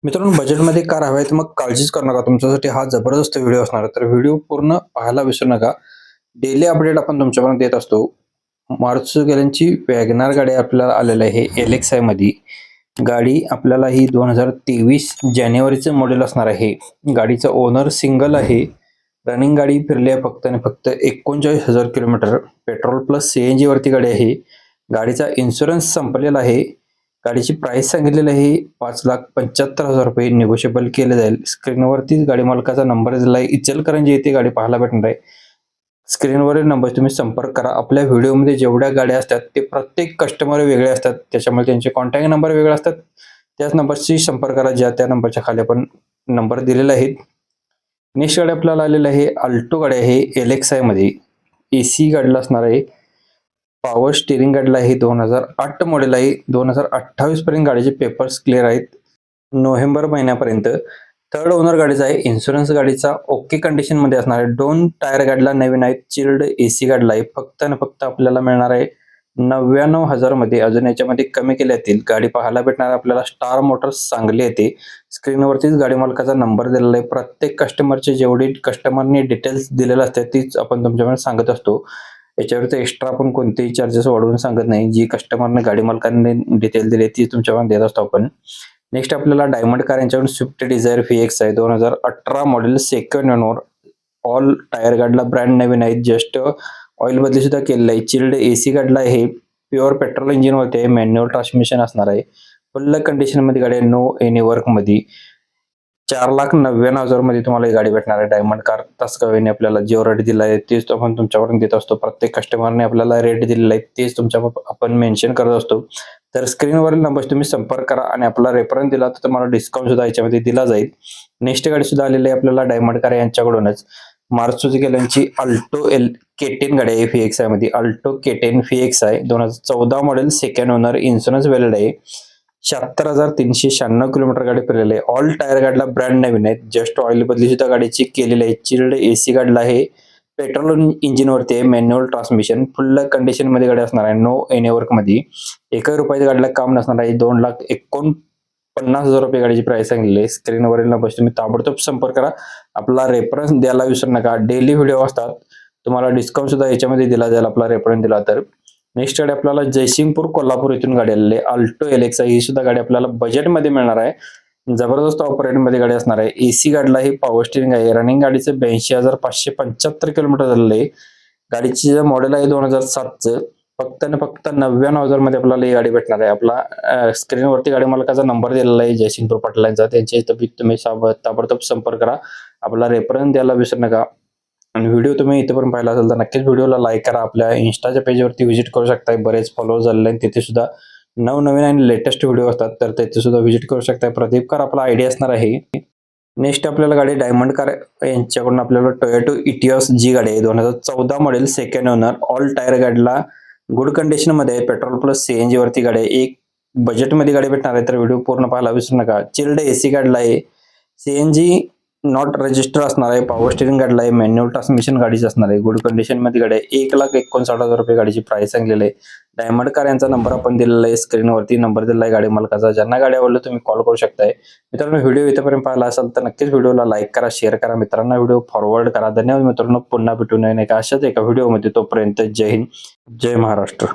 मित्रांनो, बजेटमध्ये कार हवी आहे तर मग काळजीच करू नका. तुमच्यासाठी हा जबरदस्त व्हिडिओ असणार आहे. तर व्हिडिओ पूर्ण पाहायला विसरू नका. डेली अपडेट आपण तुमच्यापर्यंत देत असतो. मारुती सुझुकी वॅगनार गाडी आपल्याला आलेलं आहे LXi मध्ये. गाडी आपल्याला ही 2023 जानेवारीचं मॉडेल असणार आहे. गाडीचा ओनर सिंगल आहे. रनिंग गाडी फिरली आहे फक्त आणि फक्त 39,000 किलोमीटर. पेट्रोल प्लस CNG वरती गाडी आहे. गाडीचा इन्शुरन्स संपलेला आहे. गाडीची प्राइस सांगितलेली आहे 5,75,000 रुपये. निगोशिएबल केले जाईल. स्क्रीनवरती गाडी मालकाचा नंबर दिला आहे. इचलकरंजी येथे गाडी पाहायला भेटणार आहे. स्क्रीनवरील नंबर तुम्ही संपर्क करा. आपल्या व्हिडिओमध्ये जेवढ्या गाड्या असतात ते प्रत्येक कस्टमर वेगळे असतात, त्याच्यामुळे त्यांचे कॉन्टॅक्ट नंबर वेगळे असतात. त्याच नंबरशी संपर्क करा ज्या त्या नंबरच्या खाली आपण नंबर दिलेला आहे. नेक्स्ट गाडी आपल्याला आलेली आहे अल्टो गाडी आहे LXi मध्ये. AC गाडीला असणार आहे. पॉवर स्टीअरिंग गाडीला आहे. 2008 मॉडेल आहे. 2028 पर्यंत गाडीचे पेपर्स क्लिअर आहेत. नोव्हेंबर महिन्यापर्यंत. थर्ड ओनर गाडीचा आहे. इन्शुरन्स गाडीचा ओके कंडिशन मध्ये असणार आहे. 2 टायर गाडीला नवीन आहेत. चिल्ड AC गाडीला आहे. फक्त आणि फक्त आपल्याला मिळणार आहे 99,000 मध्ये. अजून याच्यामध्ये कमी केले येतील. गाडी पाहायला भेटणार आपल्याला स्टार मोटर्स सांगली येते. स्क्रीनवरतीच गाडी मालकाचा नंबर दिलेला आहे. प्रत्येक कस्टमरचे जेवढी कस्टमरने डिटेल्स दिलेले असतात तीच आपण तुमच्याकडे सांगत असतो. याच्यावरती एक्स्ट्रा आपण कोणतेही चार्जेस वाढवून सांगत नाही. जी कस्टमरने गाडी मालकांनी डिटेल दिली ती तुमच्याकडे देत असतो आपण. नेक्स्ट आपल्याला डायमंड कार यांच्याकडून स्विफ्ट डिझायर VX आहे. 2018 model second owner. All tyre गाडीला ब्रँड नवीन आहेत. जस्ट ऑइल बदली सुद्धा केलेलं आहे. चिल्ड AC गाडीला आहे. प्युअर पेट्रोल इंजिन वरती आहे. मॅन्युअल ट्रान्समिशन असणार आहे. फुल कंडिशन मध्ये गाडी आहे. नो एनी वर्क मध्ये. 4,99,000 मध्ये तुम्हाला ही गाडी भेटणार आहे. डायमंड कार तासगावने आपल्याला जो रेट दिला आहे तेच आपण तुमच्यापर्यंत देत असतो. प्रत्येक कस्टमरने आपल्याला रेट दिलेला आहे तेच तुमच्या आपण मेन्शन करत असतो. तर स्क्रीनवरील नंबर तुम्ही संपर्क करा आणि आपला रेफरन्स दिला तर तुम्हाला डिस्काउंट सुद्धा याच्यामध्ये दिला जाईल. नेक्स्ट गाडी सुद्धा आलेली आहे आपल्याला डायमंड कार यांच्याकडूनच. मारुती सुझुकी यांची अल्टो K10 गाडी आहे VXi मध्ये. Alto K10 VXi 2014 model second owner. Insurance valid आहे. 76,396 किलोमीटर गाडी फिरलेली आहे. ऑल टायर गाडीला ब्रँड नवीन आहेत. जस्ट ऑइल बदली सुद्धा गाडीची केलेली आहे. चिल्ड AC गाडीला आहे. पेट्रोल इंजिन वरती आहे. Manual transmission. फुल कंडिशन मध्ये गाडी असणार आहे. नो एनी वर्क मध्ये. 1 रुपयाच्या गाडीला काम नसणार आहे. 2,49,000 रुपये गाडीची प्राइस सांगितली आहे. स्क्रीनवरील नंबर तुम्ही ताबडतोब संपर्क करा. आपला रेफरन्स द्यायला विसरू नका. डेली व्हिडिओ असतात. तुम्हाला डिस्काउंट सुद्धा याच्यामध्ये दिला जाईल आपला रेफरन्स दिला तर. नेक्स्ट गाडी आपल्याला जयसिंगपूर कोल्हापूर इथून गाडी आलेली आहे. अल्टो LXi ही सुद्धा गाडी आपल्याला बजेटमध्ये मिळणार आहे. जबरदस्त ऑपरेट मध्ये गाडी असणार आहे. AC गाडीला ही पॉवर स्टीअरिंग आहे. रनिंग गाडीचं 82,575 किलोमीटर झालेलं आहे. गाडीची मॉडेल आहे 2007चं. फक्त आणि फक्त 99,000 मध्ये आपल्याला ही गाडी भेटणार आहे. आपला स्क्रीनवरती गाडी मालकाचा नंबर दिलेला आहे जयसिंगपूर पाटलांचा. त्यांच्या तुम्ही ताबडतोब संपर्क करा. आपला रेफरन्स द्यायला विसरू नका. आणि व्हिडिओ तुम्ही इथेपर्यंत पाहिला असेल तर नक्कीच व्हिडिओला लाईक करा. आपल्या इन्स्टाच्या पेजवरती व्हिजिट करू शकता. बरेच फॉलोअर्स झालेले आहेत. तिथे सुद्धा नवनवीन आणि लेटेस्ट व्हिडिओ असतात तर तिथे सुद्धा व्हिजिट करू शकता. प्रदीप कार आपला आयडी असणार आहे. नेक्स्ट आपल्याला गाडी डायमंड कार यांच्याकडून आपल्याला टोयोटो इटिओस जी गाडी आहे. 2014 model second owner. All tyre गाडीला गुड कंडिशन मध्ये आहे. पेट्रोल प्लस CNG वरती गाडी आहे. एक बजेटमध्ये गाडी भेटणार आहे तर व्हिडिओ पूर्ण पाहायला विसरू नका. चिल्ड AC गाडीला आहे. CNG नॉट रजिस्टर असणार आहे. पॉवर स्टीअरिंग गाडीला आहे. मॅन्युअल ट्रान्समिशन गाडीच असणार आहे. गुड कंडिशन मध्ये गाडी आहे. 1,59,000 रुपये गाडीची प्राइस सांगलेली आहे. डायमंड कार यांचा नंबर आपण दिलेला आहे. स्क्रीनवरती नंबर दिलेला आहे गाडी मालकाचा. ज्यांना गाडी आवडली तुम्ही कॉल करू शकताय. मित्रांनो, व्हिडिओ इथेपर्यंत पाहिला असेल तर नक्कीच व्हिडिओला लाईक करा, शेअर करा, मित्रांना व्हिडिओ फॉरवर्ड करा. धन्यवाद मित्रांनो. पुन्हा भेटून अशाच एका व्हिडिओमध्ये. तोपर्यंत जय हिंद, जय महाराष्ट्र.